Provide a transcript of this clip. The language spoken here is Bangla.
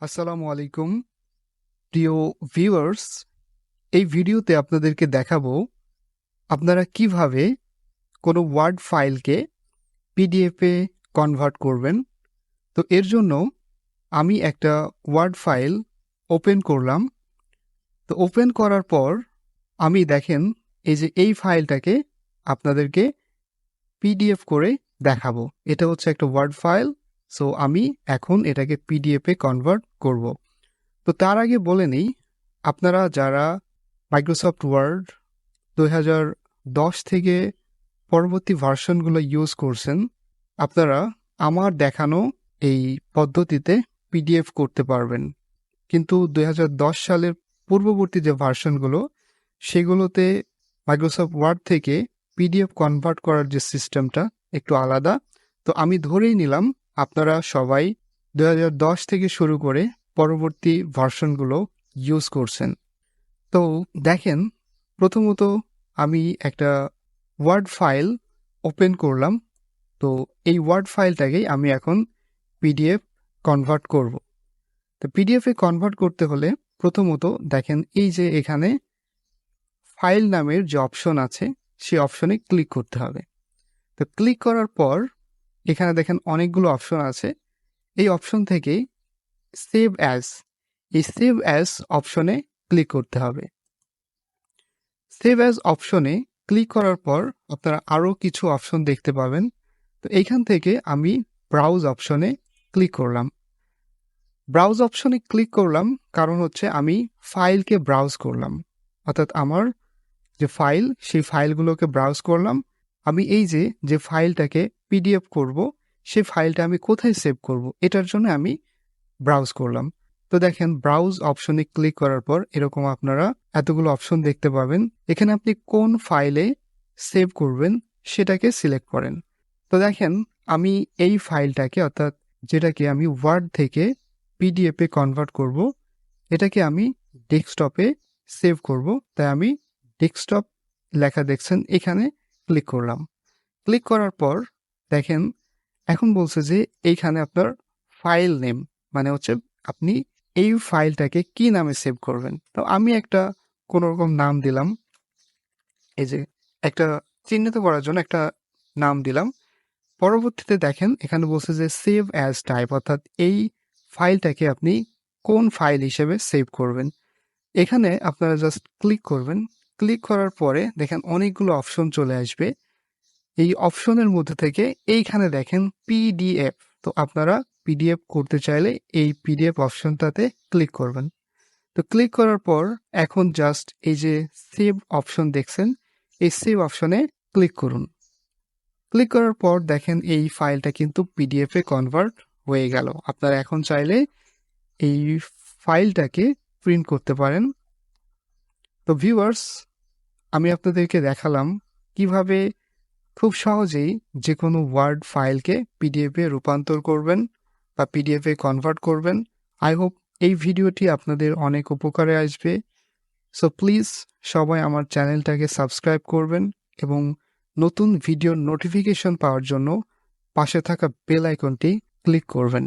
আসসালামু আলাইকুম প্রিয় ভিউয়ার্স। এই ভিডিওতে আপনাদেরকে দেখাবো আপনারা কিভাবে কোনো ওয়ার্ড ফাইলকে পিডিএফে কনভার্ট করবেন। তো এর জন্য আমি একটা ওয়ার্ড ফাইল ওপেন করলাম। তো ওপেন করার পর আমি দেখেন এই ফাইলটাকে আপনাদেরকে পিডিএফ করে দেখাবো। এটা হচ্ছে একটা ওয়ার্ড ফাইল। সো আমি এখন এটাকে পিডিএফে কনভার্ট করব। তো তার আগে বলে নিই, আপনারা যারা মাইক্রোসফট ওয়ার্ড 2010 থেকে পরবর্তী ভার্সনগুলো ইউজ করছেন, আপনারা আমার দেখানো এই পদ্ধতিতে পিডিএফ করতে পারবেন। কিন্তু 2010 সালের পূর্ববর্তী যে ভার্সনগুলো, সেগুলোতে মাইক্রোসফট ওয়ার্ড থেকে পিডিএফ কনভার্ট করার যে সিস্টেমটা একটু আলাদা। তো আমি ধরেই নিলাম আপনারা সবাই 2010 থেকে শুরু করে পরবর্তী ভার্সনগুলো ইউজ করছেন। তো দেখেন, প্রথমত আমি একটা ওয়ার্ড ফাইল ওপেন করলাম। তো এই ওয়ার্ড ফাইলটাকেই আমি এখন পিডিএফ কনভার্ট করব। তো পিডিএফে কনভার্ট করতে হলে প্রথমত দেখেন এই যে এখানে ফাইল নামের যে অপশন আছে, সেই অপশনে ক্লিক করতে হবে। তো ক্লিক করার পর এখানে দেখেন অনেকগুলো অপশন আছে। এই অপশন থেকে সেভ অ্যাজ, এই সেভ অ্যাজ অপশনে ক্লিক করতে হবে। সেভ অ্যাজ অপশনে ক্লিক করার পর আপনারা আরও কিছু অপশন দেখতে পাবেন। তো এইখান থেকে আমি ব্রাউজ অপশনে ক্লিক করলাম। ব্রাউজ অপশনে ক্লিক করলাম কারণ হচ্ছে আমি ফাইলকে ব্রাউজ করলাম, অর্থাৎ আমার যে ফাইল, সেই ফাইলগুলোকে ব্রাউজ করলাম। আমি এই যে ফাইলটাকে পিডিএফ করব, সেই ফাইলটা আমি কোথায় সেভ করব, এটার জন্য আমি ব্রাউজ করলাম। তো দেখেন ব্রাউজ অপশনে ক্লিক করার পর এরকম আপনারা এতগুলো অপশন দেখতে পাবেন। এখানে আপনি কোন ফাইলে সেভ করবেন সেটাকে সিলেক্ট করেন। তো দেখেন আমি এই ফাইলটাকে, অর্থাৎ যেটাকে আমি ওয়ার্ড থেকে পিডিএফে কনভার্ট করব, এটাকে আমি ডেস্কটপে সেভ করব। তাই আমি ডেস্কটপ লেখা দেখছেন এখানে ক্লিক করলাম। ক্লিক করার পর দেখেন এখন বলছে যে এইখানে আপনার ফাইল নেম, মানে হচ্ছে আপনি এই ফাইলটাকে কি নামে সেভ করবেন। তো আমি একটা কোনো রকম নাম দিলাম, এই যে একটা চিহ্নিত করার জন্য একটা নাম দিলাম। পরবর্তীতে দেখেন এখানে বলছে যে সেভ অ্যাজ টাইপ, অর্থাৎ এই ফাইলটাকে আপনি কোন ফাইল হিসেবে সেভ করবেন। এখানে আপনারা জাস্ট ক্লিক করবেন। ক্লিক করার পরে দেখেন অনেকগুলো অপশন চলে আসবে। এই অপশনের মধ্যে থেকে এইখানে দেখেন পিডিএফ। তো আপনারা পিডিএফ করতে চাইলে এই পিডিএফ অপশনটাতে ক্লিক করবেন। তো ক্লিক করার পর এখন জাস্ট এই যে সেভ অপশন দেখছেন, এই সেভ অপশনে ক্লিক করুন। ক্লিক করার পর দেখেন এই ফাইলটা কিন্তু পিডিএফে কনভার্ট হয়ে গেল। আপনারা এখন চাইলে এই ফাইলটাকে প্রিন্ট করতে পারেন। তো ভিউয়ার্স, আমি আপনাদেরকে দেখালাম কিভাবে খুব সহজেই যে কোনো ওয়ার্ড ফাইলকে পিডিএফে রূপান্তর করবেন বা পিডিএফে কনভার্ট করবেন। আই হোপ এই ভিডিওটি আপনাদের অনেক উপকারে আসবে। সো প্লিজ সবাই আমার চ্যানেলটাকে সাবস্ক্রাইব করবেন এবং নতুন ভিডিওর নোটিফিকেশন পাওয়ার জন্য পাশে থাকা বেল আইকনটি ক্লিক করবেন।